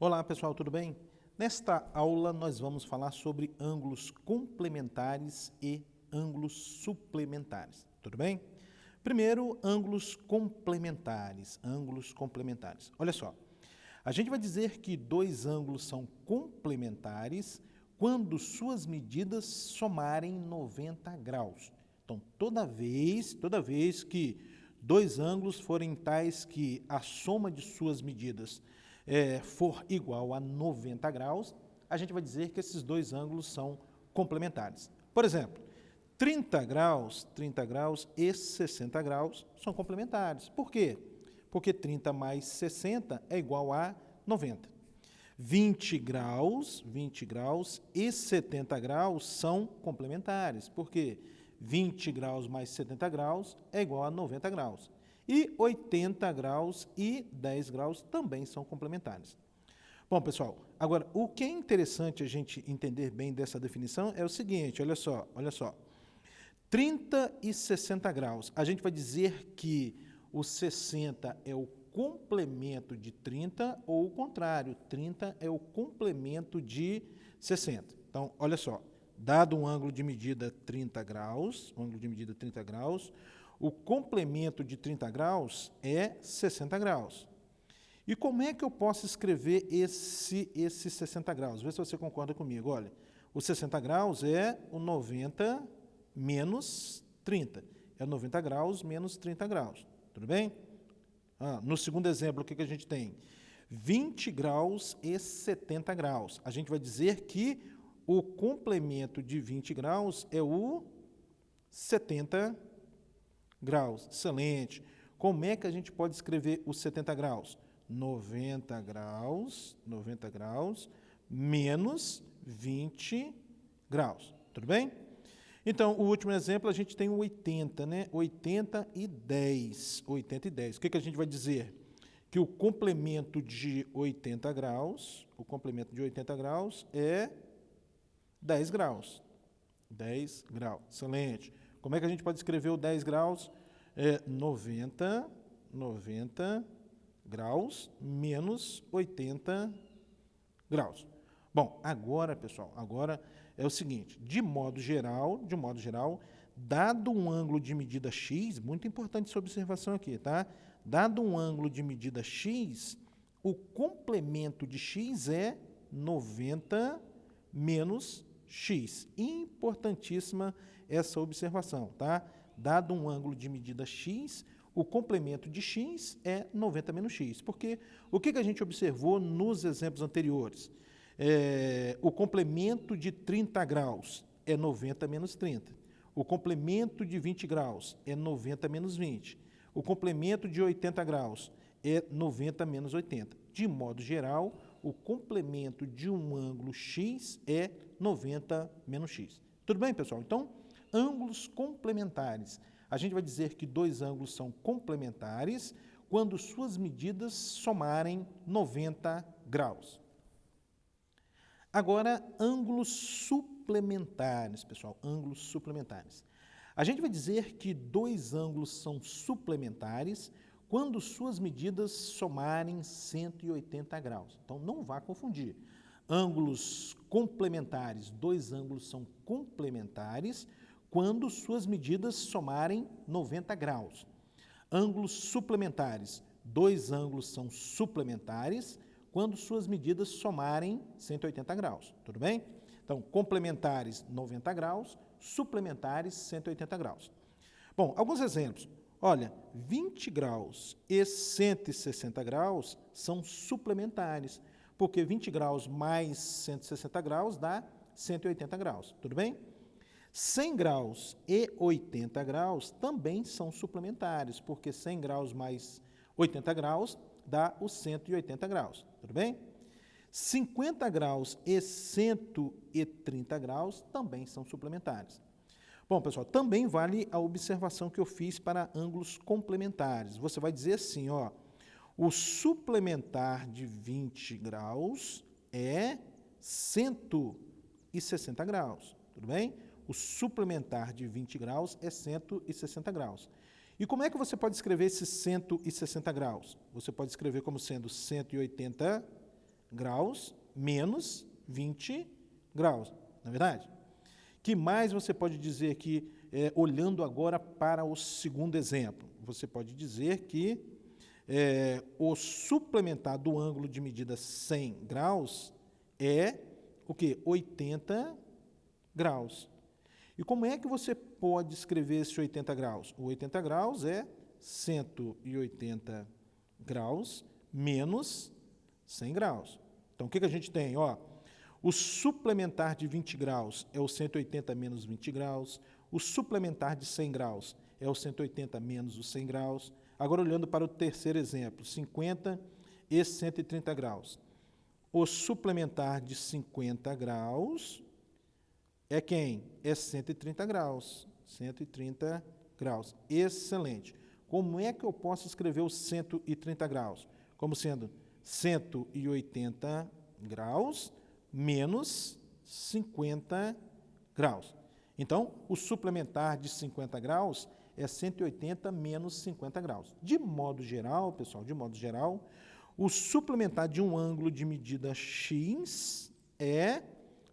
Olá, pessoal, tudo bem? Nesta aula, nós vamos falar sobre ângulos complementares e ângulos suplementares, tudo bem? Primeiro, ângulos complementares, Olha só, a gente vai dizer que dois ângulos são complementares quando suas medidas somarem 90 graus. Então, toda vez que dois ângulos forem tais que a soma de suas medidas for igual a 90 graus, a gente vai dizer que esses dois ângulos são complementares. Por exemplo, 30 graus e 60 graus são complementares. Por quê? Porque 30 mais 60 é igual a 90. 20 graus e 70 graus são complementares. Por quê? 20 graus mais 70 graus é igual a 90 graus. E 80 graus e 10 graus também são complementares. Bom, pessoal, agora, o que é interessante a gente entender bem dessa definição é o seguinte, olha só. 30 e 60 graus, a gente vai dizer que o 60 é o complemento de 30 ou o contrário, 30 é o complemento de 60. Então, olha só, dado um ângulo de medida 30 graus, o complemento de 30 graus é 60 graus. E como é que eu posso escrever esse 60 graus? Vê se você concorda comigo. Olha, o 60 graus é o 90 menos 30. É 90 graus menos 30 graus. Tudo bem? No segundo exemplo, o que a gente tem? 20 graus e 70 graus. A gente vai dizer que o complemento de 20 graus é o 70 graus. Excelente. Como é que a gente pode escrever os 70 graus? 90 graus menos 20 graus. Tudo bem? Então, o último exemplo, a gente tem o 80, né? 80 e 10. O que a gente vai dizer? Que o complemento de 80 graus, é 10 graus. 10 graus. Excelente. Como é que a gente pode escrever o 10 graus? 90 graus menos 80 graus. Bom, agora, pessoal, é o seguinte, de modo geral, dado um ângulo de medida x, muito importante essa observação aqui, tá? Dado um ângulo de medida x, o complemento de x é 90 menos x. Importantíssima essa observação, tá? Dado um ângulo de medida x, o complemento de x é 90 menos x. Porque o que a gente observou nos exemplos anteriores? O complemento de 30 graus é 90 menos 30. O complemento de 20 graus é 90 menos 20. O complemento de 80 graus é 90 menos 80. De modo geral, o complemento de um ângulo x é 90 menos x. Tudo bem, pessoal? Então, ângulos complementares. A gente vai dizer que dois ângulos são complementares quando suas medidas somarem 90 graus. Agora, ângulos suplementares, pessoal, ângulos suplementares. A gente vai dizer que dois ângulos são suplementares quando suas medidas somarem 180 graus. Então, não vá confundir. Ângulos complementares, dois ângulos são complementares quando suas medidas somarem 90 graus. Ângulos suplementares, dois ângulos são suplementares quando suas medidas somarem 180 graus. Tudo bem? Então, complementares, 90 graus, suplementares, 180 graus. Bom, alguns exemplos. Olha, 20 graus e 160 graus são suplementares, porque 20 graus mais 160 graus dá 180 graus. Tudo bem? 100 graus e 80 graus também são suplementares, porque 100 graus mais 80 graus dá os 180 graus, tudo bem? 50 graus e 130 graus também são suplementares. Bom, pessoal, também vale a observação que eu fiz para ângulos complementares. Você vai dizer assim, ó, o suplementar de 20 graus é 160 graus, tudo bem? O suplementar de 20 graus é 160 graus. E como é que você pode escrever esses 160 graus? Você pode escrever como sendo 180 graus menos 20 graus, não é verdade? Que mais você pode dizer que, olhando agora para o segundo exemplo? Você pode dizer que o suplementar do ângulo de medida 100 graus é o quê? 80 graus. E como é que você pode escrever esse 80 graus? O 80 graus é 180 graus menos 100 graus. Então, o que a gente tem? O suplementar de 20 graus é o 180 menos 20 graus, o suplementar de 100 graus é o 180 menos os 100 graus. Agora, olhando para o terceiro exemplo, 50 e 130 graus. O suplementar de 50 graus é quem? É 130 graus. 130 graus. Excelente. Como é que eu posso escrever os 130 graus? Como sendo 180 graus menos 50 graus. Então, o suplementar de 50 graus é 180 menos 50 graus. De modo geral, pessoal, o suplementar de um ângulo de medida x é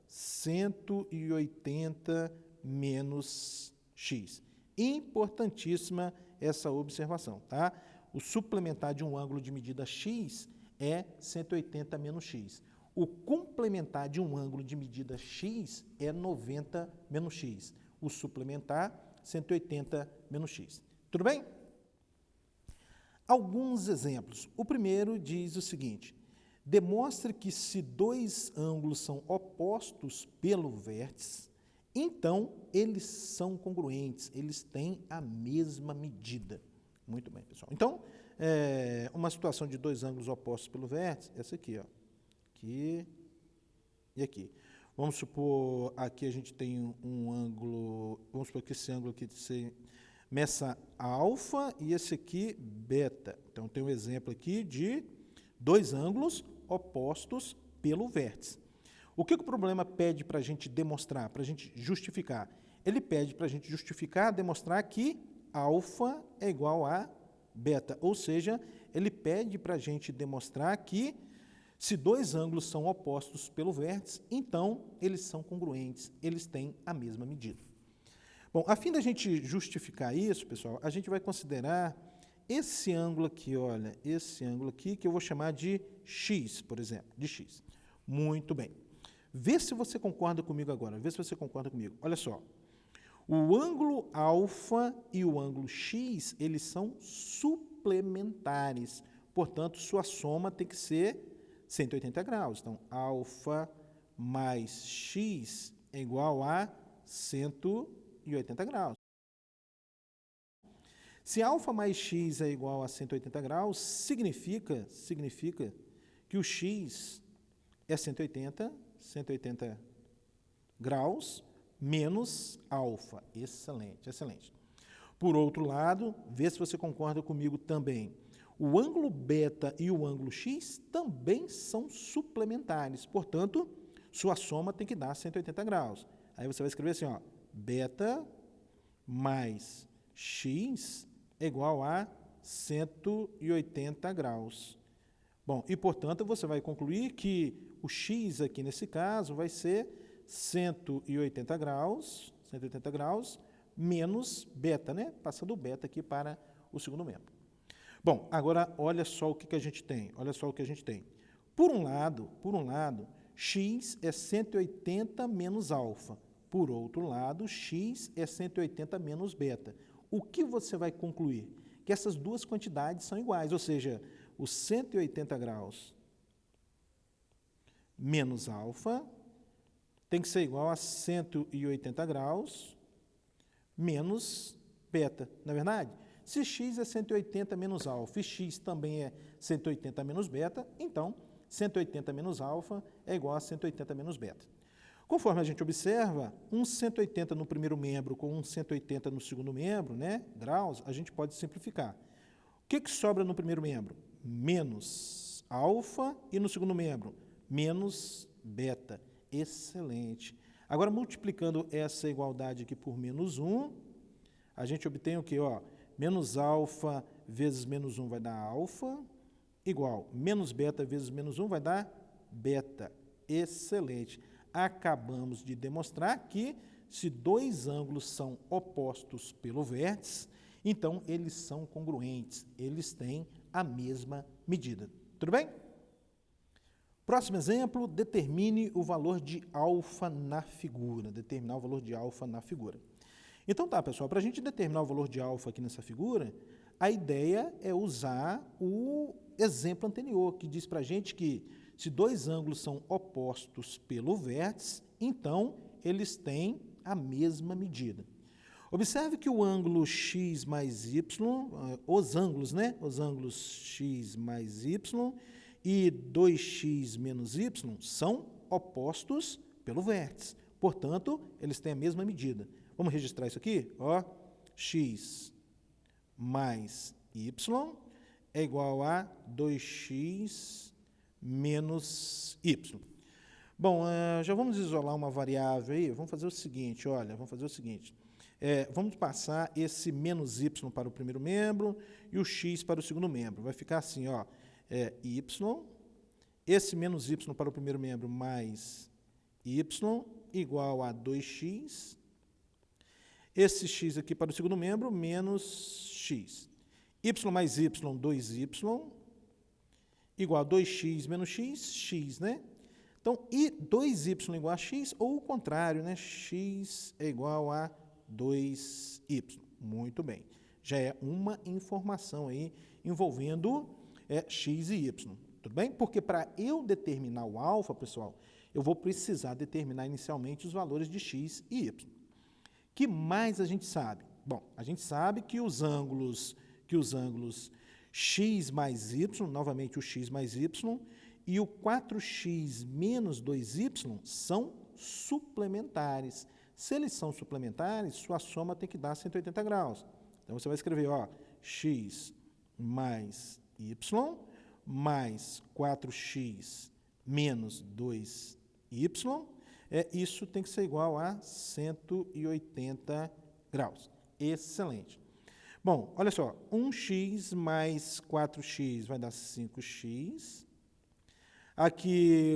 180 menos x. Importantíssima essa observação, tá? O suplementar de um ângulo de medida x é 180 menos x. O complementar de um ângulo de medida x é 90 menos x. O suplementar, 180 menos x. Tudo bem? Alguns exemplos. O primeiro diz o seguinte: demonstre que se dois ângulos são opostos pelo vértice, então eles são congruentes, eles têm a mesma medida. Muito bem, pessoal. Então, uma situação de dois ângulos opostos pelo vértice, essa aqui, aqui e aqui. Vamos supor, aqui a gente tem um ângulo, vamos supor que esse ângulo aqui se meça alfa e esse aqui beta. Então, tem um exemplo aqui de dois ângulos opostos pelo vértice. O que o problema pede para a gente demonstrar, para a gente justificar? Ele pede para a gente justificar, demonstrar que alfa é igual a beta, ou seja, ele pede para a gente demonstrar que se dois ângulos são opostos pelo vértice, então eles são congruentes, eles têm a mesma medida. Bom, a fim da gente justificar isso, pessoal, a gente vai considerar esse ângulo aqui, olha, esse ângulo aqui, que eu vou chamar de x, por exemplo, de x. Muito bem. Vê se você concorda comigo agora, vê se você concorda comigo. Olha só, o ângulo alfa e o ângulo x, eles são suplementares, portanto, sua soma tem que ser 180 graus. Então, alfa mais x é igual a 180 graus. Se alfa mais x é igual a 180 graus, significa que o x é 180 graus menos alfa. Excelente, excelente. Por outro lado, vê se você concorda comigo também. O ângulo beta e o ângulo x também são suplementares, portanto, sua soma tem que dar 180 graus. Aí você vai escrever assim, beta mais x é igual a 180 graus. Bom, e, portanto, você vai concluir que o x aqui, nesse caso, vai ser 180 graus menos beta, né? Passando o beta aqui para o segundo membro. Bom, agora, olha só o que a gente tem. Por um lado, x é 180 menos alfa. Por outro lado, x é 180 menos beta. O que você vai concluir? Que essas duas quantidades são iguais, ou seja, os 180 graus menos alfa tem que ser igual a 180 graus menos beta, não é verdade? Se x é 180 menos alfa e x também é 180 menos beta, então 180 menos alfa é igual a 180 menos beta. Conforme a gente observa, um 180 no primeiro membro com um 180 no segundo membro, né, graus, a gente pode simplificar. O que sobra no primeiro membro? Menos alfa e no segundo membro? Menos beta. Excelente. Agora, multiplicando essa igualdade aqui por menos 1, a gente obtém o quê? Menos alfa vezes menos 1 vai dar alfa, igual menos beta vezes menos 1 vai dar beta. Excelente. Acabamos de demonstrar que se dois ângulos são opostos pelo vértice, então eles são congruentes, eles têm a mesma medida. Tudo bem? Próximo exemplo, determine o valor de alfa na figura. Determinar o valor de alfa na figura. Então tá, pessoal, para a gente determinar o valor de alfa aqui nessa figura, a ideia é usar o exemplo anterior, que diz para a gente que se dois ângulos são opostos pelo vértice, então eles têm a mesma medida. Observe que o ângulo x mais y, os ângulos x mais y e 2x menos y são opostos pelo vértice. Portanto, eles têm a mesma medida. Vamos registrar isso aqui? Ó, x mais y é igual a 2x menos y. Bom, já vamos isolar uma variável aí. Vamos fazer o seguinte, olha, vamos passar esse menos y para o primeiro membro e o x para o segundo membro. Vai ficar assim, ó, y, esse menos y para o primeiro membro mais y igual a 2x, esse x aqui para o segundo membro menos x. Y mais y, 2y, igual a 2x menos x, x, né? Então, e 2y igual a x, ou o contrário, né? X é igual a 2y. Muito bem. Já é uma informação aí envolvendo x e y. Tudo bem? Porque para eu determinar o alfa, pessoal, eu vou precisar determinar inicialmente os valores de x e y. Que mais a gente sabe? Bom, a gente sabe que os ângulos x mais y, novamente o x mais y, e o 4x menos 2y são suplementares. Se eles são suplementares, sua soma tem que dar 180 graus. Então, você vai escrever, ó, x mais y mais 4x menos 2y, isso tem que ser igual a 180 graus. Excelente. Bom, olha só, 1x mais 4x vai dar 5x. Aqui,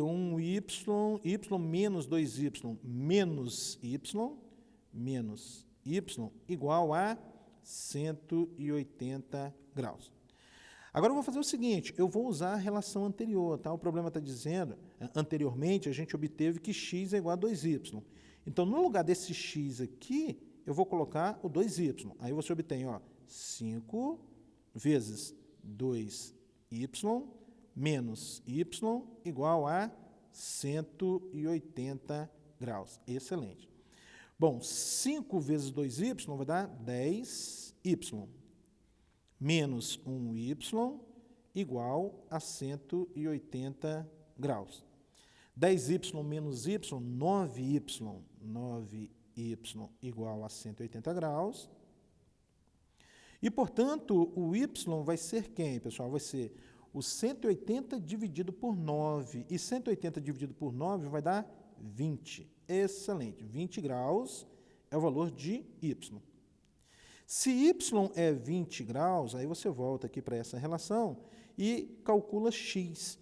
y menos 2y menos y igual a 180 graus. Agora eu vou fazer o seguinte, eu vou usar a relação anterior, tá? O problema está dizendo, anteriormente a gente obteve que x é igual a 2y. Então, no lugar desse x aqui, eu vou colocar o 2y. Aí você obtém, ó, 5 vezes 2y menos y igual a 180 graus. Excelente. Bom, 5 vezes 2y vai dar 10y. Menos 1y igual a 180 graus. 10y menos y, 9y. 9y igual a 180 graus. E, portanto, o y vai ser quem, pessoal? Vai ser o 180 dividido por 9. E 180 dividido por 9 vai dar 20. Excelente. 20 graus é o valor de y. Se y é 20 graus, aí você volta aqui para essa relação e calcula x.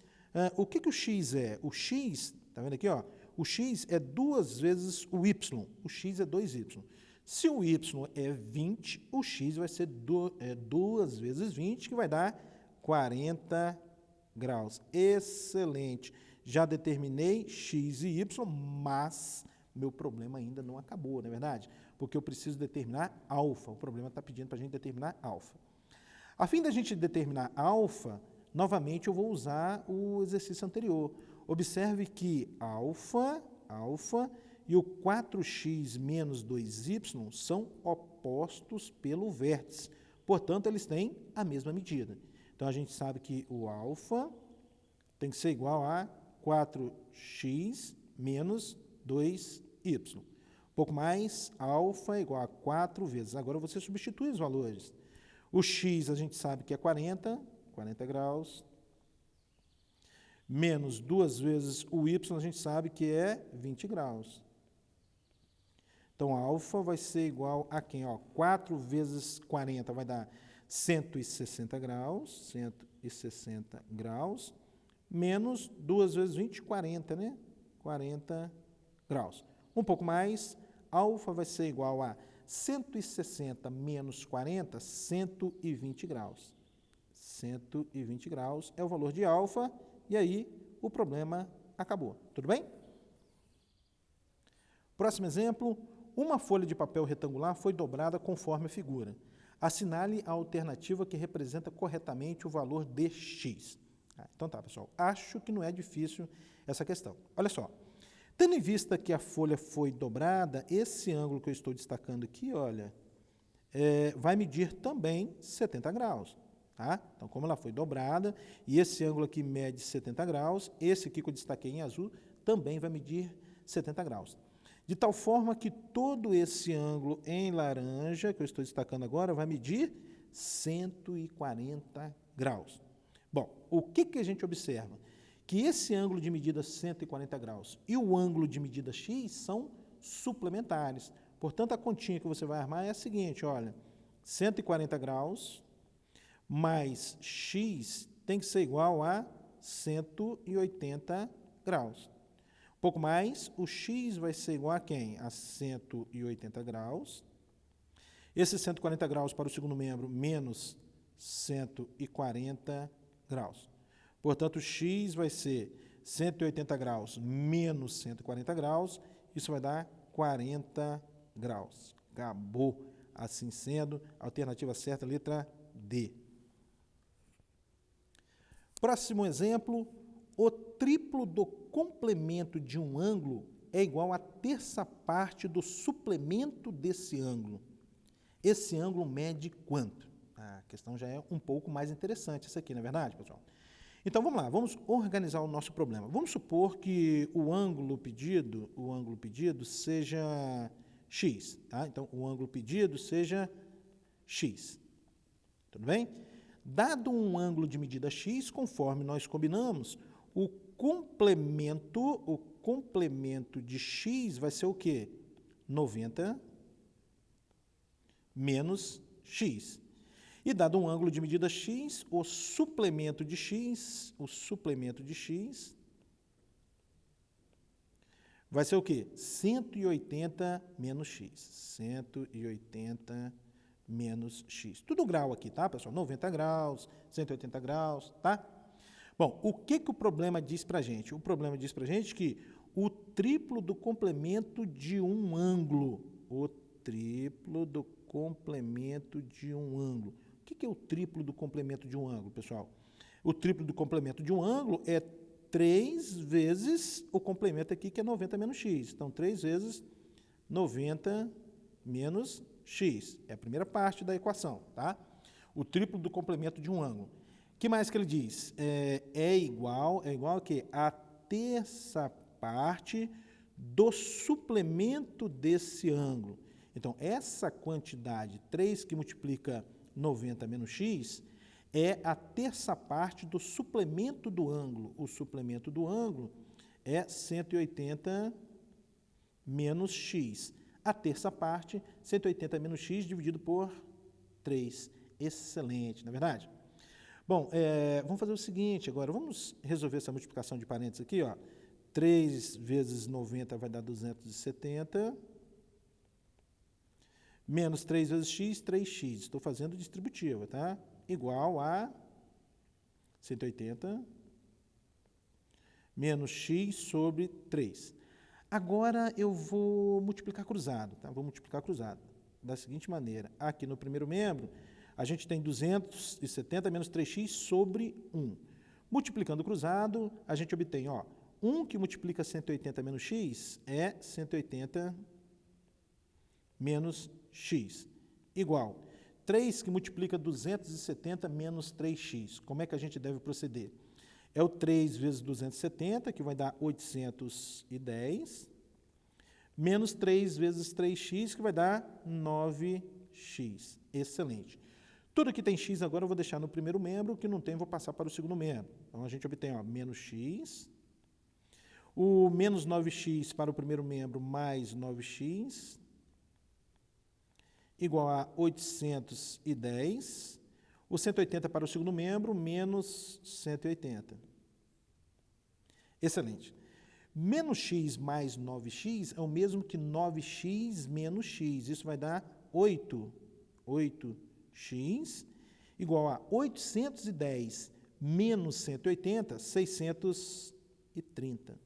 O que o x é? O x, está vendo aqui? Ó, o x é 2 vezes o y. O x é 2y. Se o y é 20, o x vai ser 2 vezes 20, que vai dar 40 graus. Excelente. Já determinei x e y, mas meu problema ainda não acabou, não é verdade? Porque eu preciso determinar alfa. O problema está pedindo para a gente determinar alfa. A fim da gente determinar alfa, novamente eu vou usar o exercício anterior. Observe que alfa e o 4x menos 2y são opostos pelo vértice. Portanto, eles têm a mesma medida. Então, a gente sabe que o alfa tem que ser igual a 4x menos 2y. Um pouco mais, alfa é igual a 4 vezes. Agora, você substitui os valores. O x, a gente sabe que é 40 graus. Menos 2 vezes o y, a gente sabe que é 20 graus. Então, alfa vai ser igual a quem? Ó, 4 vezes 40 vai dar 160 graus. 160 graus. menos 2 vezes 20, 40, né? 40 graus. Um pouco mais, alfa vai ser igual a 160 menos 40, 120 graus. 120 graus é o valor de alfa, e aí o problema acabou. Tudo bem? Próximo exemplo, uma folha de papel retangular foi dobrada conforme a figura. Assinale a alternativa que representa corretamente o valor de x. Então tá, pessoal, acho que não é difícil essa questão. Olha só, tendo em vista que a folha foi dobrada, esse ângulo que eu estou destacando aqui, olha, vai medir também 70 graus. Tá? Então, como ela foi dobrada, e esse ângulo aqui mede 70 graus, esse aqui que eu destaquei em azul também vai medir 70 graus. De tal forma que todo esse ângulo em laranja, que eu estou destacando agora, vai medir 140 graus. Bom, o que a gente observa? Que esse ângulo de medida 140 graus e o ângulo de medida x são suplementares. Portanto, a continha que você vai armar é a seguinte, olha, 140 graus mais x tem que ser igual a 180 graus. Um pouco mais, o x vai ser igual a quem? A 180 graus. Esse 140 graus para o segundo membro, menos 140 graus. Portanto, x vai ser 180 graus menos 140 graus, isso vai dar 40 graus. Acabou. Assim sendo, alternativa certa, letra D. Próximo exemplo, o triplo do complemento de um ângulo é igual a terça parte do suplemento desse ângulo. Esse ângulo mede quanto? A questão já é um pouco mais interessante essa aqui, não é verdade, pessoal? Então, vamos lá, vamos organizar o nosso problema. Vamos supor que o ângulo pedido seja x, tá? Então, o ângulo pedido seja x. Tudo bem? Dado um ângulo de medida x, conforme nós combinamos, o complemento de x vai ser o quê? 90 menos x. E dado um ângulo de medida x, o suplemento de x vai ser o quê? 180 menos x. 180 menos x. Tudo grau aqui, tá, pessoal? 90 graus, 180 graus, tá? Bom, o que o problema diz para a gente? O problema diz para a gente que o triplo do complemento de um ângulo, o triplo do complemento de um ângulo. O que é o triplo do complemento de um ângulo, pessoal? O triplo do complemento de um ângulo é 3 vezes o complemento aqui, que é 90 menos x. Então, 3 vezes 90 menos x. É a primeira parte da equação, tá? O triplo do complemento de um ângulo. O que mais que ele diz? É igual a quê? A terça parte do suplemento desse ângulo. Então, essa quantidade, 3 que multiplica 90 menos x, é a terça parte do suplemento do ângulo. O suplemento do ângulo é 180 menos x. A terça parte, 180 menos x dividido por 3. Excelente, não é verdade? Bom, vamos fazer o seguinte agora. Vamos resolver essa multiplicação de parênteses aqui, ó. 3 vezes 90 vai dar 270. Menos 3 vezes x, 3x. Estou fazendo distributiva, tá? Igual a 180 menos x sobre 3. Agora eu vou multiplicar cruzado, tá? Vou multiplicar cruzado da seguinte maneira. Aqui no primeiro membro, a gente tem 270 menos 3x sobre 1. Multiplicando cruzado, a gente obtém, ó, 1 que multiplica 180 menos x é 180 menos x, igual 3 que multiplica 270 menos 3x. Como é que a gente deve proceder? É o 3 vezes 270, que vai dar 810, menos 3 vezes 3x, que vai dar 9x. Excelente. Tudo que tem x agora eu vou deixar no primeiro membro, o que não tem eu vou passar para o segundo membro. Então, a gente obtém, ó, menos x, o menos 9x para o primeiro membro mais 9x, igual a 810, o 180 para o segundo membro, menos 180. Excelente. Menos x mais 9x é o mesmo que 9x menos x. Isso vai dar 8. 8x igual a 810 menos 180, 630.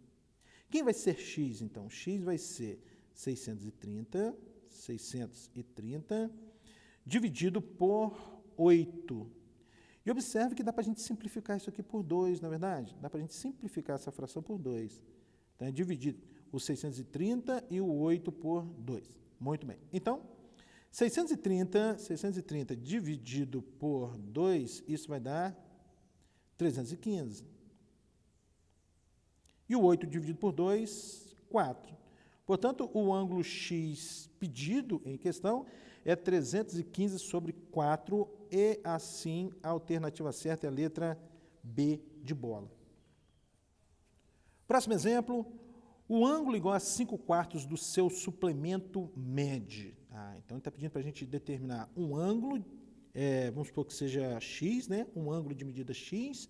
Quem vai ser x, então? X vai ser 630 dividido por 8. E observe que dá para a gente simplificar isso aqui por 2, na verdade? Dá para a gente simplificar essa fração por 2. Então, é dividir o 630 e o 8 por 2. Muito bem. Então, 630 dividido por 2, isso vai dar 315. E o 8 dividido por 2, 4. Portanto, o ângulo X pedido em questão é 315 sobre 4, e assim a alternativa certa é a letra B de bola. Próximo exemplo, o ângulo igual a 5/4 do seu suplemento mede. Então, ele está pedindo para a gente determinar um ângulo, vamos supor que seja x, né? Um ângulo de medida x,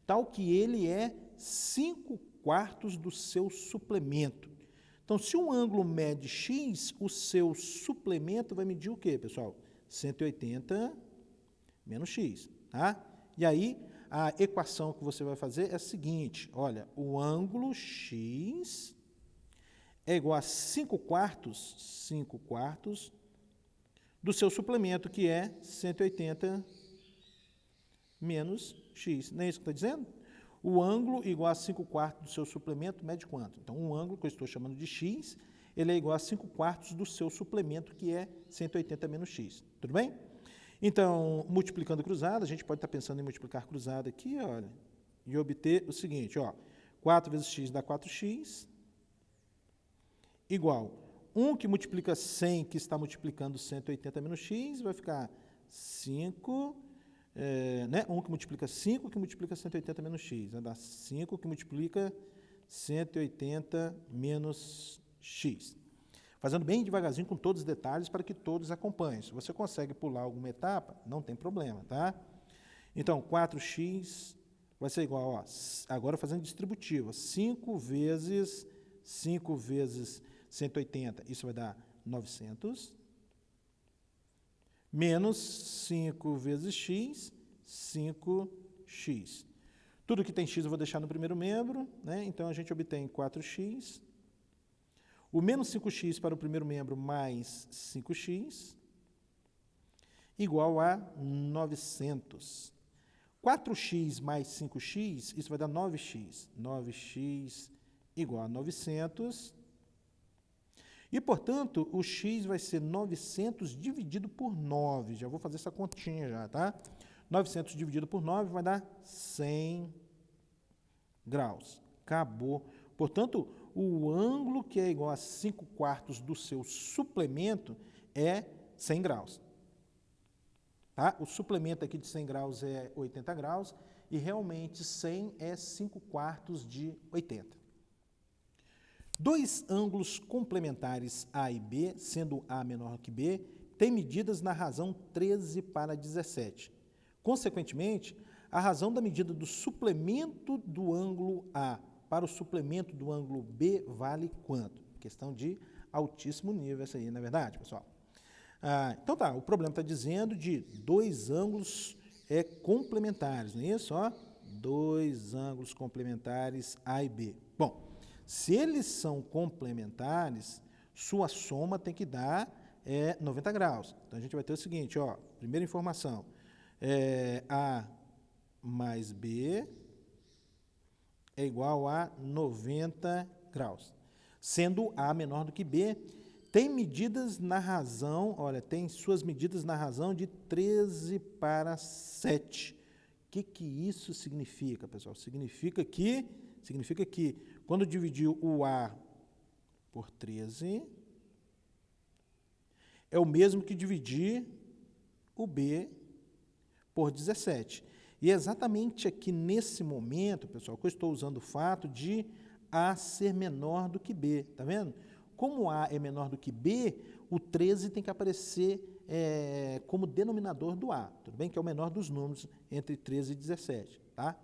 tal que ele é 5/4 do seu suplemento. Então, se um ângulo mede x, o seu suplemento vai medir o quê, pessoal? 180 menos x, tá? E aí, a equação que você vai fazer é a seguinte, olha, o ângulo x é igual a 5/4 do seu suplemento, que é 180 menos x. Não é isso que está dizendo? O ângulo igual a 5/4 do seu suplemento mede quanto? Então, um ângulo que eu estou chamando de x, ele é igual a 5/4 do seu suplemento, que é 180 menos x. Tudo bem? Então, multiplicando cruzado, a gente pode estar pensando em multiplicar cruzado aqui, olha, e obter o seguinte, ó, 4 vezes x dá 4x, igual 1 que multiplica 100, que está multiplicando 180 menos x, vai ficar 5, né? 1 que multiplica 5, que multiplica 180 menos x, vai dar 5 que multiplica 180 menos x. Fazendo bem devagarzinho com todos os detalhes para que todos acompanhem. Se você consegue pular alguma etapa, não tem problema, tá? Então, 4x vai ser igual, ó, agora fazendo distributiva, 5 vezes 180, isso vai dar 900, menos 5 vezes x, 5x. Tudo que tem x eu vou deixar no primeiro membro, né? Então, a gente obtém 4x, o menos 5x para o primeiro membro mais 5x, igual a 900. 4x mais 5x, isso vai dar 9x. 9x igual a 900. E, portanto, o x vai ser 900 dividido por 9. Já vou fazer essa continha já, tá? 900 dividido por 9 vai dar 100 graus. Acabou. Portanto, o ângulo que é igual a 5/4 do seu suplemento é 100 graus. Tá? O suplemento aqui de 100 graus é 80 graus e realmente 100 é 5/4 de 80. Dois ângulos complementares A e B, sendo A menor que B, têm medidas na razão 13/17. Consequentemente, a razão da medida do suplemento do ângulo A para o suplemento do ângulo B vale quanto? Questão de altíssimo nível essa aí, não é verdade, pessoal? Então tá, o problema está dizendo de dois ângulos complementares, não é isso? Ó, dois ângulos complementares A e B. Bom, se eles são complementares, sua soma tem que dar 90 graus. Então, a gente vai ter o seguinte, ó, primeira informação, A mais B é igual a 90 graus. Sendo A menor do que B, tem medidas na razão, olha, tem suas medidas na razão de 13/7. O que isso significa, pessoal? Significa que quando dividir o A por 13, é o mesmo que dividir o B por 17. E é exatamente aqui nesse momento, pessoal, que eu estou usando o fato de A ser menor do que B, tá vendo? Como A é menor do que B, o 13 tem que aparecer como denominador do A, tudo bem? Que é o menor dos números entre 13 e 17, tá?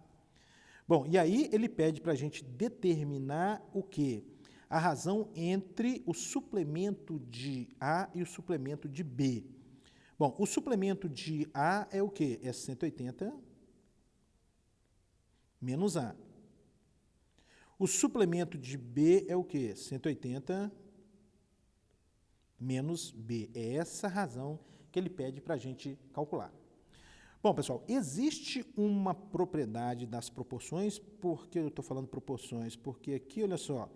Bom, e aí ele pede para a gente determinar o quê? A razão entre o suplemento de A e o suplemento de B. Bom, o suplemento de A é o quê? É 180 menos A. O suplemento de B é o quê? 180 menos B. É essa a razão que ele pede para a gente calcular. Bom, pessoal, existe uma propriedade das proporções. Por que eu estou falando proporções? Porque aqui, olha só,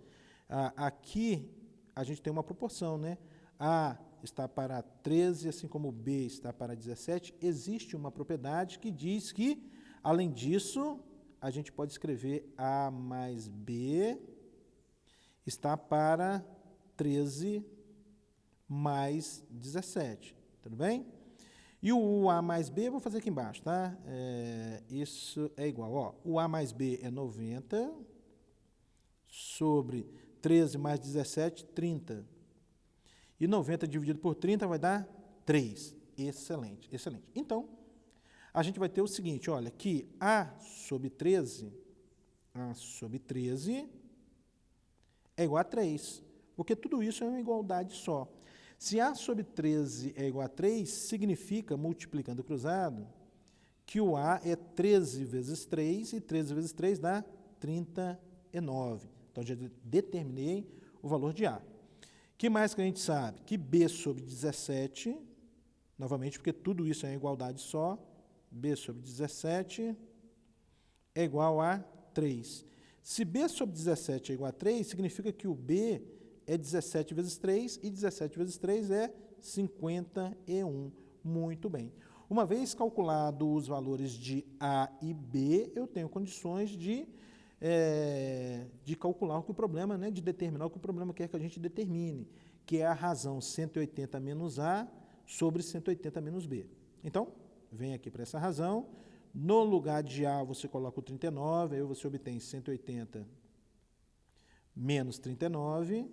aqui a gente tem uma proporção, né? A está para 13, assim como B está para 17. Existe uma propriedade que diz que, além disso, a gente pode escrever A mais B está para 13 mais 17. Tudo bem? E o A mais B, eu vou fazer aqui embaixo, tá? Isso é igual, ó, o A mais B é 90 sobre 13 mais 17, 30. E 90 dividido por 30 vai dar 3. Excelente, excelente. Então, a gente vai ter o seguinte, olha, que A sobre 13 é igual a 3, porque tudo isso é uma igualdade só. Se A sobre 13 é igual a 3, significa, multiplicando cruzado, que o A é 13 vezes 3, e 13 vezes 3 dá 39. Então, já determinei o valor de A. O que mais que a gente sabe? Que B sobre 17, novamente, porque tudo isso é uma igualdade só, B sobre 17 é igual a 3. Se B sobre 17 é igual a 3, significa que o B é 17 vezes 3, e 17 vezes 3 é 51. Muito bem. Uma vez calculados os valores de A e B, eu tenho condições de calcular o que o problema, né, de determinar o que o problema quer que a gente determine, que é a razão 180 menos A sobre 180 menos B. Então, vem aqui para essa razão. No lugar de A, você coloca o 39, aí você obtém 180 menos 39.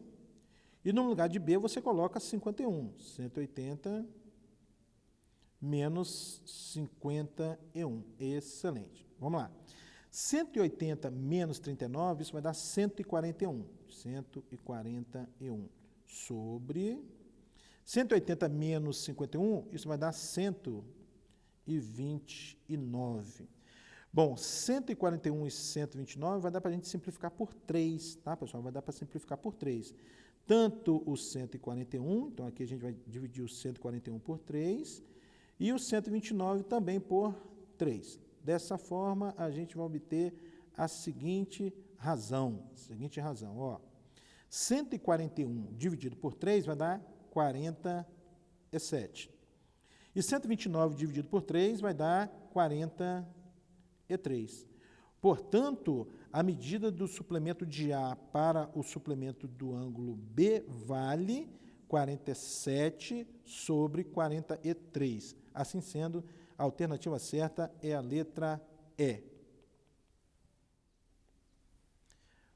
E no lugar de B, você coloca 51. 180 menos 51. Excelente. Vamos lá. 180 menos 39, isso vai dar 141. 141 sobre 180 menos 51, isso vai dar 129. Bom, 141 e 129 vai dar para a gente simplificar por 3, tá, pessoal? Vai dar para simplificar por 3. Tanto o 141, então aqui a gente vai dividir o 141 por 3, e o 129 também por 3. Dessa forma, a gente vai obter a seguinte razão. Ó, 141 dividido por 3 vai dar 47. E 129 dividido por 3 vai dar 43. Portanto, a medida do suplemento de A para o suplemento do ângulo B vale 47 sobre 43. Assim sendo, a alternativa certa é a letra E.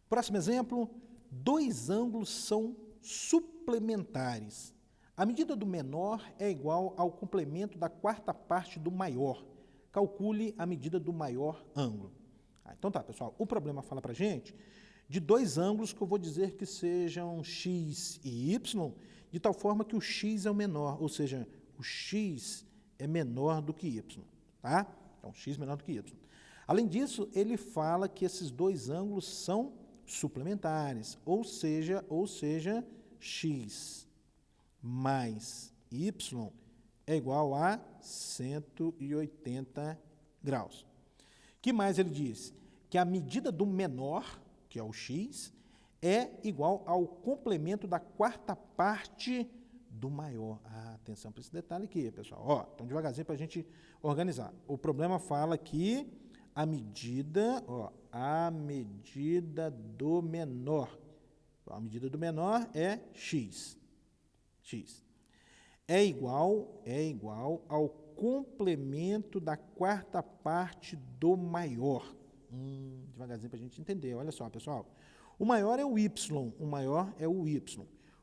Próximo exemplo, dois ângulos são suplementares. A medida do menor é igual ao complemento da quarta parte do maior. Calcule a medida do maior ângulo. Então tá, pessoal, o problema fala para a gente de dois ângulos que eu vou dizer que sejam x e y, de tal forma que o x é o menor, ou seja, o x é menor do que y, tá? Então, x menor do que y. Além disso, ele fala que esses dois ângulos são suplementares, ou seja, x mais y é igual a 180 graus. O que mais ele diz? Que a medida do menor, que é o x, é igual ao complemento da quarta parte do maior. Atenção para esse detalhe aqui, pessoal. Ó, então, devagarzinho para a gente organizar. O problema fala que a medida do menor, a medida do menor é x. É igual ao complemento da quarta parte do maior. Devagarzinho para a gente entender. Olha só, pessoal. O maior é o y.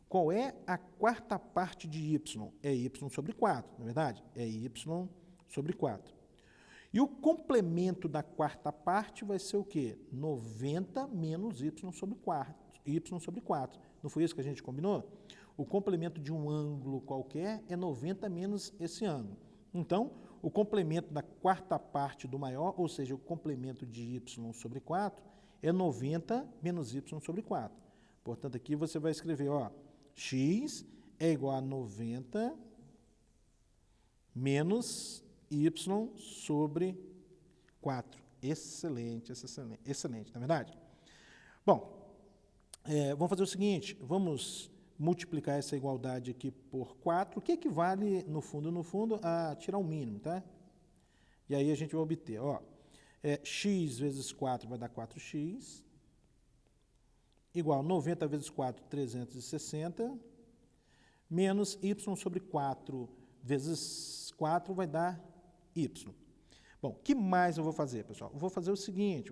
Qual é a quarta parte de y? É y sobre 4, não é verdade? É y sobre 4. E o complemento da quarta parte vai ser o quê? 90 menos y sobre 4. Não foi isso que a gente combinou? O complemento de um ângulo qualquer é 90 menos esse ângulo. Então, o complemento da quarta parte do maior, ou seja, o complemento de y sobre 4, é 90 menos y sobre 4. Portanto, aqui você vai escrever, ó, x é igual a 90 menos y sobre 4. Excelente, excelente, não é verdade? Bom, vamos fazer o seguinte, vamos multiplicar essa igualdade aqui por 4, o que equivale, no fundo, a tirar o mínimo, tá? E aí a gente vai obter, ó, x vezes 4 vai dar 4x, igual 90 vezes 4, 360, menos y sobre 4 vezes 4 vai dar y. Bom, o que mais eu vou fazer, pessoal? Eu vou fazer o seguinte,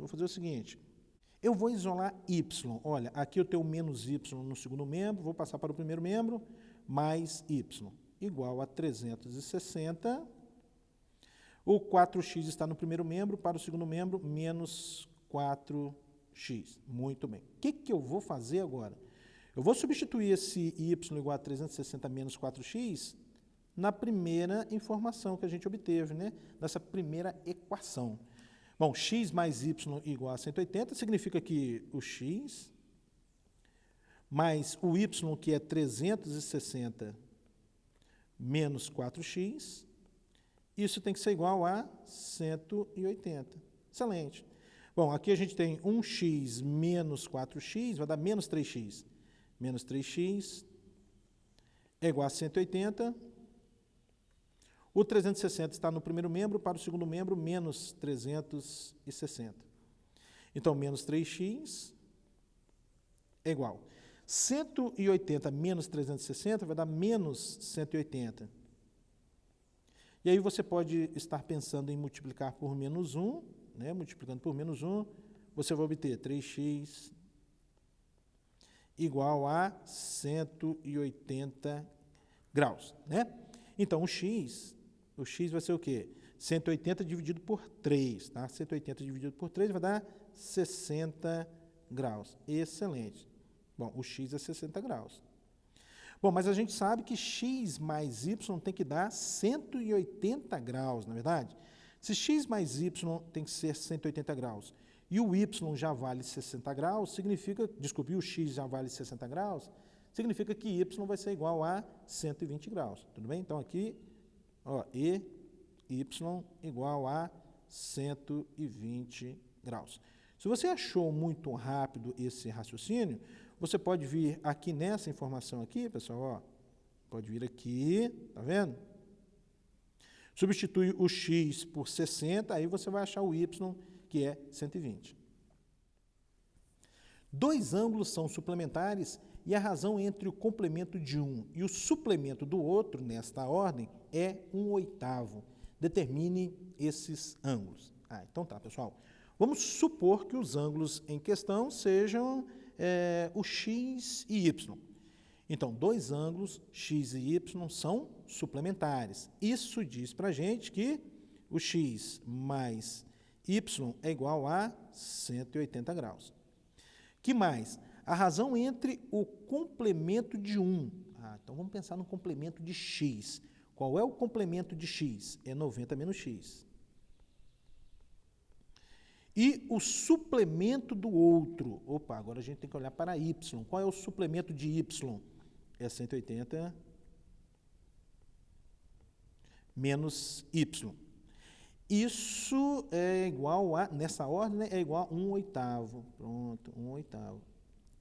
eu vou isolar y. Olha, aqui eu tenho menos y no segundo membro, vou passar para o primeiro membro, mais y, igual a 360. O 4x está no primeiro membro, para o segundo membro, menos 4x. Muito bem. O que eu vou fazer agora? Eu vou substituir esse y igual a 360 menos 4x na primeira informação que a gente obteve, né? Nessa primeira equação. Bom, x mais y igual a 180, significa que o x mais o y, que é 360 menos 4x, isso tem que ser igual a 180. Excelente. Bom, aqui a gente tem 1x menos 4x, vai dar menos 3x. Menos 3x é igual a 180. O 360 está no primeiro membro, para o segundo membro, menos 360. Então, menos 3x é igual. 180 menos 360 vai dar menos 180. E aí você pode estar pensando em multiplicar por menos 1, né? Multiplicando por menos 1, você vai obter 3x igual a 180 graus, né? Então, o x vai ser o quê? 180 dividido por 3, tá? 180 dividido por 3 vai dar 60 graus. Excelente. Bom, o x é 60 graus. Bom, mas a gente sabe que x mais y tem que dar 180 graus, não é verdade? Se x mais y tem que ser 180 graus e o y já vale 60 graus, significa, desculpe, o x já vale 60 graus, significa que y vai ser igual a 120 graus, tudo bem? Então, aqui, ó, y igual a 120 graus. Se você achou muito rápido esse raciocínio, você pode vir aqui nessa informação aqui, pessoal, ó, pode vir aqui, tá vendo? Substitui o x por 60, aí você vai achar o y, que é 120. Dois ângulos são suplementares e a razão entre o complemento de um e o suplemento do outro, nesta ordem, é 1/8. Determine esses ângulos. Então tá, pessoal. Vamos supor que os ângulos em questão sejam o x e y. Então, dois ângulos, x e y, são suplementares. Isso diz para a gente que o x mais y é igual a 180 graus. Que mais? A razão entre o complemento de um. Então, vamos pensar no complemento de x. Qual é o complemento de x? É 90 menos x. E o suplemento do outro. Opa, agora a gente tem que olhar para y. Qual é o suplemento de y? É 180 menos y. Isso é igual a, nessa ordem, né, é igual a 1/8. Pronto, 1/8.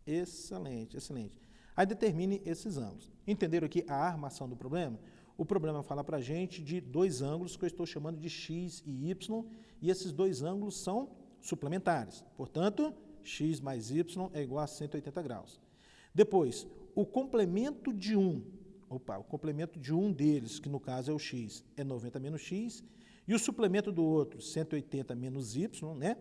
Excelente, excelente. Aí determine esses ângulos. Entenderam aqui a armação do problema? O problema fala para a gente de dois ângulos que eu estou chamando de x e y, e esses dois ângulos são suplementares. Portanto, x mais y é igual a 180 graus. Depois, o complemento de um, o complemento de um deles, que no caso é o x, é 90 menos x, e o suplemento do outro, 180 menos y, né?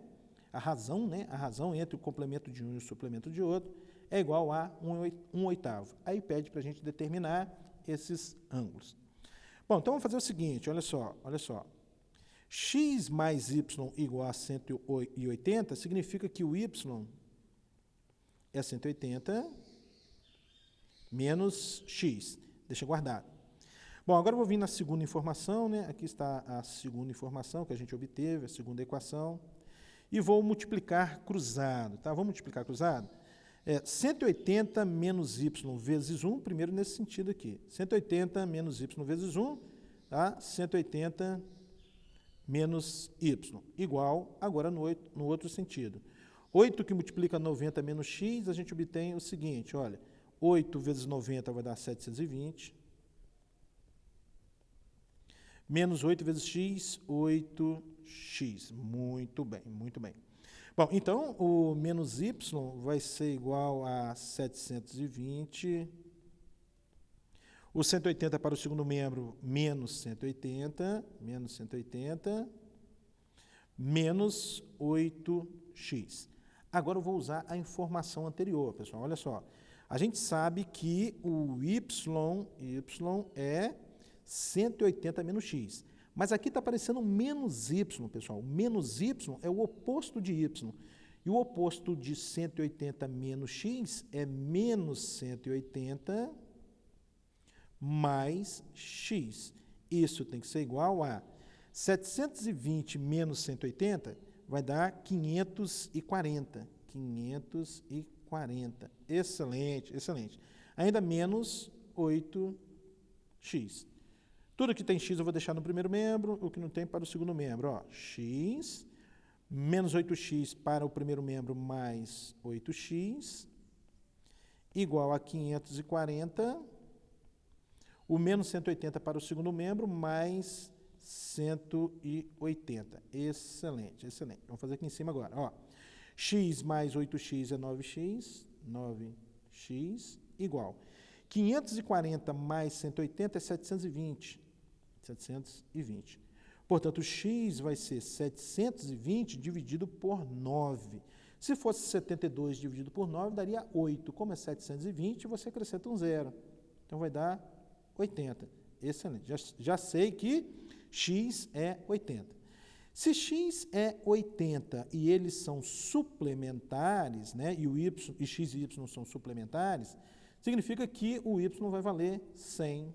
A razão entre o complemento de um e o suplemento de outro é igual a 1/8. Aí pede para a gente determinar esses ângulos. Bom, então vamos fazer o seguinte, olha só. x mais y igual a 180 significa que o y é 180 menos x. Deixa guardado. Bom, agora eu vou vir na segunda informação, né? Aqui está a segunda informação que a gente obteve, a segunda equação, e vou multiplicar cruzado, tá? Vamos multiplicar cruzado? 180 menos y vezes 1, primeiro nesse sentido aqui. 180 menos y vezes 1, tá? 180 menos y, igual, agora no outro sentido. 8 que multiplica 90 menos x, a gente obtém o seguinte, olha, 8 vezes 90 vai dar 720, menos 8 vezes x, 8x. Muito bem, muito bem. Bom, então, o menos y vai ser igual a 720. O 180 para o segundo membro, menos 180, menos 8x. Agora eu vou usar a informação anterior, pessoal. Olha só. A gente sabe que o y é 180 menos x. Mas aqui está aparecendo menos y, pessoal. Menos y é o oposto de y. E o oposto de 180 menos x é menos 180 mais x. Isso tem que ser igual a 720 menos 180 vai dar 540. 540. Excelente, excelente. Ainda menos 8x. Tudo que tem x eu vou deixar no primeiro membro, o que não tem para o segundo membro. Ó, x menos 8x para o primeiro membro mais 8x, igual a 540. O menos 180 para o segundo membro, mais 180. Excelente, excelente. Vamos fazer aqui em cima agora. Ó, x mais 8x é 9x, 9x, igual. 540 mais 180 é 720. 720. Portanto, x vai ser 720 dividido por 9. Se fosse 72 dividido por 9, daria 8. Como é 720, você acrescenta um zero. Então, vai dar 80. Excelente. Já sei que x é 80. Se x é 80 e eles são suplementares, né, e x e y são suplementares, significa que o y vai valer 100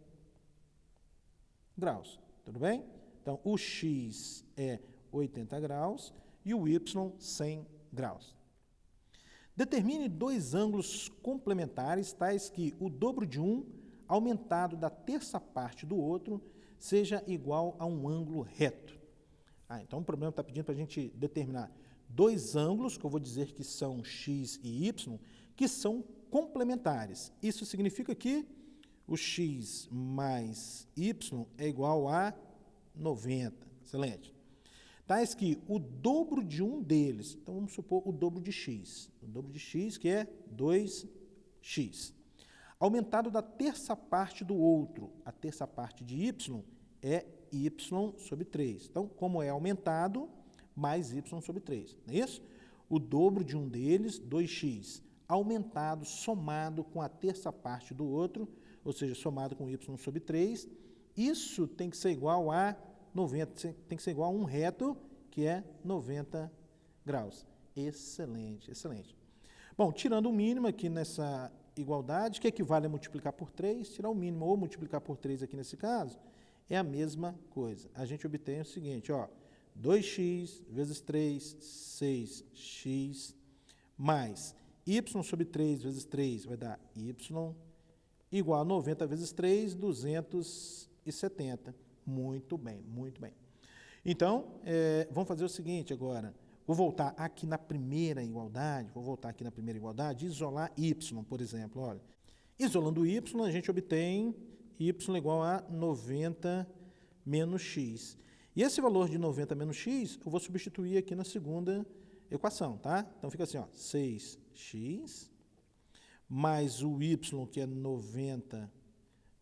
graus. Tudo bem? Então, o x é 80 graus e o y 100 graus. Determine dois ângulos complementares, tais que o dobro de um aumentado da terça parte do outro seja igual a um ângulo reto. Então, o problema está pedindo para a gente determinar dois ângulos, que eu vou dizer que são x e y, que são complementares. Isso significa que o x mais y é igual a 90. Excelente. Tais que o dobro de um deles, então vamos supor o dobro de x. O dobro de x, que é 2x. Aumentado da terça parte do outro. A terça parte de y é y sobre 3. Então, como é aumentado, mais y sobre 3. Não é isso? O dobro de um deles, 2x. Aumentado, somado com a terça parte do outro, ou seja, somado com y sobre 3, isso tem que ser igual a 90, tem que ser igual a um reto, que é 90 graus. Excelente, excelente. Bom, tirando o mínimo aqui nessa igualdade, que equivale a multiplicar por 3, tirar o mínimo ou multiplicar por 3 aqui nesse caso, é a mesma coisa. A gente obtém o seguinte, ó, 2x vezes 3, 6x, mais y sobre 3 vezes 3 vai dar y, igual a 90 vezes 3, 270. Muito bem, muito bem. Então, vamos fazer o seguinte agora. Vou voltar aqui na primeira igualdade, e isolar y, por exemplo. Olha, isolando y, a gente obtém y igual a 90 menos x. E esse valor de 90 menos x, eu vou substituir aqui na segunda equação, tá? Então, fica assim, ó, 6x mais o y, que é 90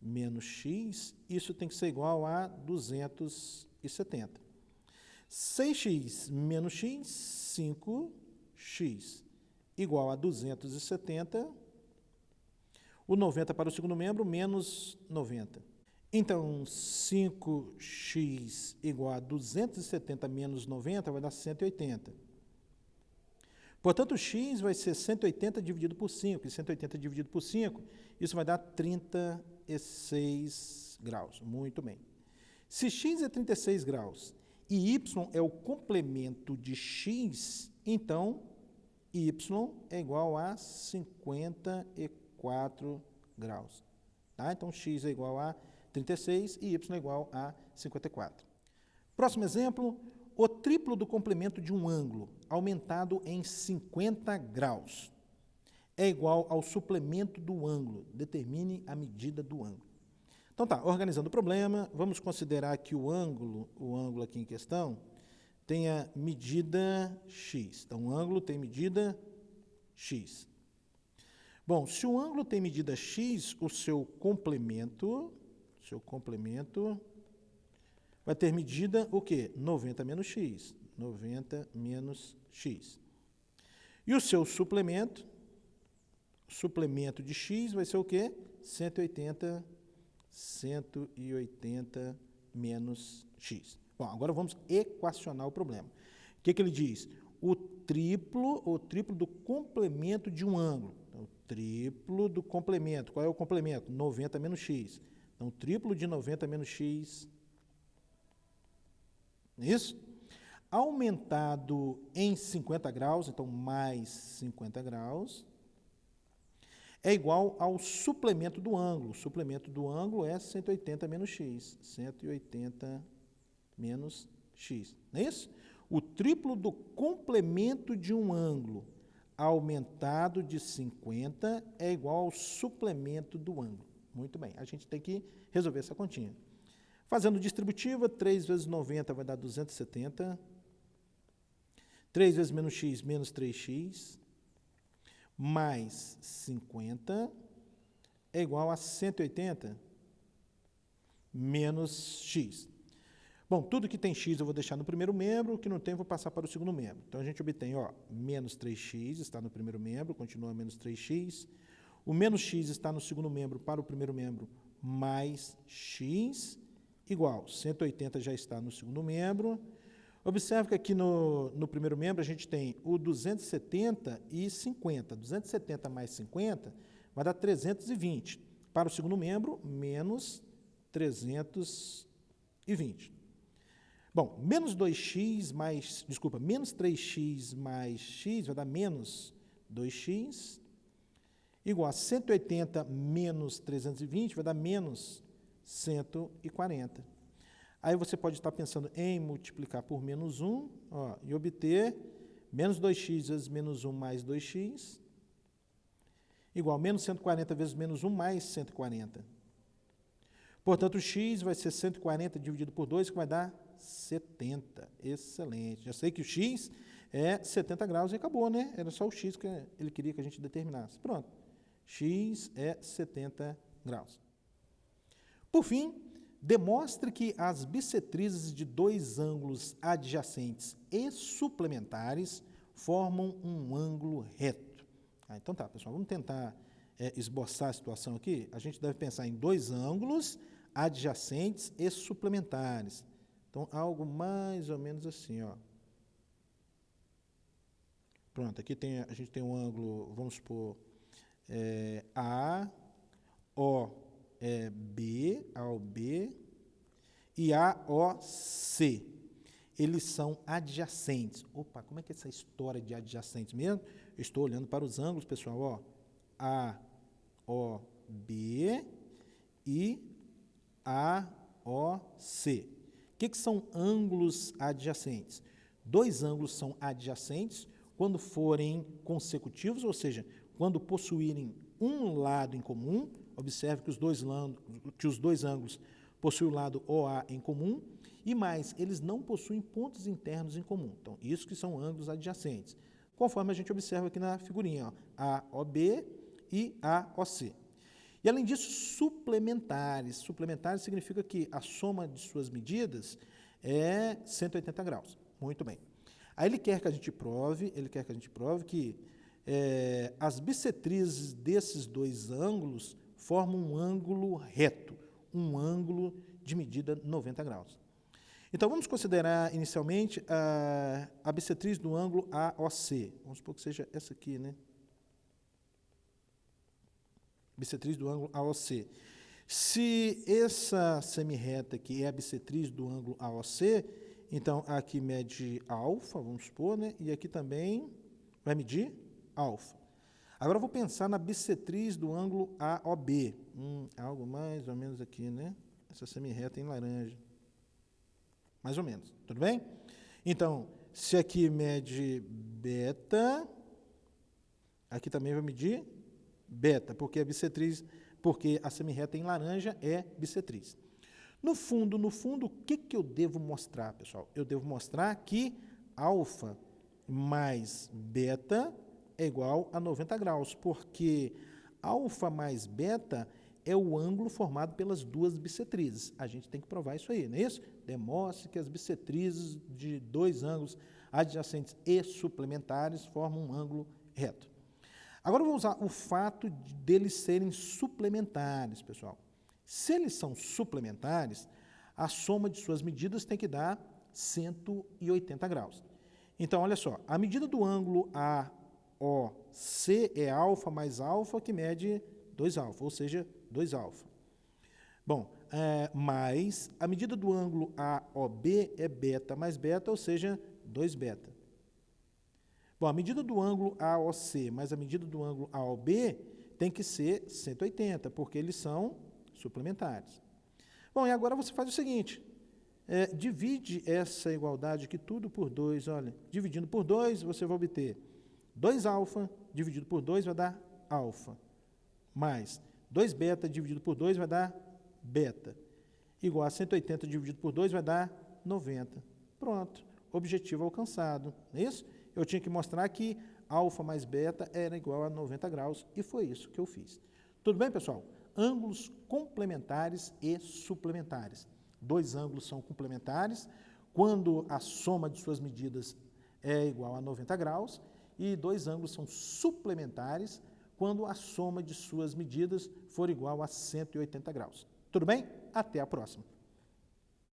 menos x, isso tem que ser igual a 270. 6x menos x, 5x, igual a 270. O 90 para o segundo membro, menos 90. Então, 5x igual a 270 menos 90 vai dar 180. Portanto, x vai ser 180 dividido por 5, e 180 dividido por 5, isso vai dar 36 graus. Muito bem. Se x é 36 graus e y é o complemento de x, então y é igual a 54 graus. Tá? Então, x é igual a 36 e y é igual a 54. Próximo exemplo, o triplo do complemento de um ângulo aumentado em 50 graus é igual ao suplemento do ângulo. Determine a medida do ângulo. Então tá, organizando o problema, vamos considerar que o ângulo aqui em questão, tem a medida x. Então, o ângulo tem medida x. Bom, se o ângulo tem medida x, o seu complemento vai ter medida o quê? 90 menos x. 90 menos x. E o seu suplemento de x vai ser o quê? 180 menos x. Bom, agora vamos equacionar o problema. O que ele diz? O triplo do complemento de um ângulo. Então, o triplo do complemento. Qual é o complemento? 90 menos x. Então, o triplo de 90 menos x. Isso? Aumentado em 50 graus, então mais 50 graus, é igual ao suplemento do ângulo. O suplemento do ângulo é 180 menos x. 180 menos x. Não é isso? O triplo do complemento de um ângulo aumentado de 50 é igual ao suplemento do ângulo. Muito bem, a gente tem que resolver essa continha. Fazendo distributiva, 3 vezes 90 vai dar 270. 3 vezes menos x, menos 3x, mais 50, é igual a 180 menos x. Bom, tudo que tem x eu vou deixar no primeiro membro, o que não tem eu vou passar para o segundo membro. Então, a gente obtém, menos 3x está no primeiro membro, continua menos 3x. O menos x está no segundo membro para o primeiro membro, mais x, igual. 180 já está no segundo membro. Observe que aqui no primeiro membro a gente tem o 270 e 50. 270 mais 50 vai dar 320. Para o segundo membro, menos 320. Bom, menos 3x mais x vai dar menos 2x, igual a 180 menos 320 vai dar menos 140. Aí você pode estar pensando em multiplicar por menos 1 e obter menos 2x vezes menos 1 mais 2x, igual a menos 140 vezes menos 1 mais 140. Portanto, o x vai ser 140 dividido por 2, que vai dar 70. Excelente. Já sei que o x é 70 graus e acabou, né? Era só o x que ele queria que a gente determinasse. Pronto. X é 70 graus. Por fim, demonstre que as bissetrizes de dois ângulos adjacentes e suplementares formam um ângulo reto. Então tá, pessoal, vamos tentar esboçar a situação aqui. A gente deve pensar em dois ângulos adjacentes e suplementares. Então, algo mais ou menos assim, Pronto, aqui a gente tem um ângulo, vamos supor, B, AOB e AOC. Eles são adjacentes. Opa, como é que é essa história de adjacentes mesmo? Eu estou olhando para os ângulos, pessoal, AOB e AOC. O que são ângulos adjacentes? Dois ângulos são adjacentes quando forem consecutivos, ou seja, quando possuírem um lado em comum. Observe que os dois ângulos possuem o lado OA em comum, e mais, eles não possuem pontos internos em comum. Então, isso que são ângulos adjacentes, conforme a gente observa aqui na figurinha, AOB e AOC. E, além disso, suplementares. Suplementares significa que a soma de suas medidas é 180 graus. Muito bem. Aí ele quer que a gente prove que as bissetrizes desses dois ângulos formam um ângulo reto. um ângulo de medida 90 graus. Então, vamos considerar inicialmente a bissetriz do ângulo AOC. Vamos supor que seja essa aqui, né? Bissetriz do ângulo AOC. Se essa semirreta aqui é a bissetriz do ângulo AOC, então aqui mede alfa, vamos supor, né? E aqui também vai medir alfa. Agora eu vou pensar na bissetriz do ângulo AOB. Algo mais ou menos aqui, né? Essa semirreta em laranja. Mais ou menos, tudo bem? Então, se aqui mede beta, aqui também vai medir beta, porque a bissetriz, porque a semirreta em laranja é bissetriz. No fundo, o que eu devo mostrar, pessoal? Eu devo mostrar que alfa mais beta é igual a 90 graus, porque alfa mais beta é o ângulo formado pelas duas bissetrizes. A gente tem que provar isso aí, não é isso? Demonstre que as bissetrizes de dois ângulos adjacentes e suplementares formam um ângulo reto. Agora eu vou usar o fato deles serem suplementares, pessoal. Se eles são suplementares, a soma de suas medidas tem que dar 180 graus. Então, olha só, a medida do ângulo AOC é alfa mais alfa, que mede 2 alfa, ou seja, 2 alfa. Bom, mais a medida do ângulo AOB é beta mais beta, ou seja, 2 beta. Bom, a medida do ângulo AOC mais a medida do ângulo AOB tem que ser 180, porque eles são suplementares. Bom, e agora você faz o seguinte, divide essa igualdade aqui tudo por 2, olha, dividindo por 2 você vai obter 2 alfa dividido por 2 vai dar alfa, mais 2 beta dividido por 2 vai dar beta, igual a 180 dividido por 2 vai dar 90. Pronto, objetivo alcançado, não é isso? Eu tinha que mostrar que alfa mais beta era igual a 90 graus, e foi isso que eu fiz. Tudo bem, pessoal? Ângulos complementares e suplementares. Dois ângulos são complementares quando a soma de suas medidas é igual a 90 graus, e dois ângulos são suplementares quando a soma de suas medidas for igual a 180 graus. Tudo bem? Até a próxima.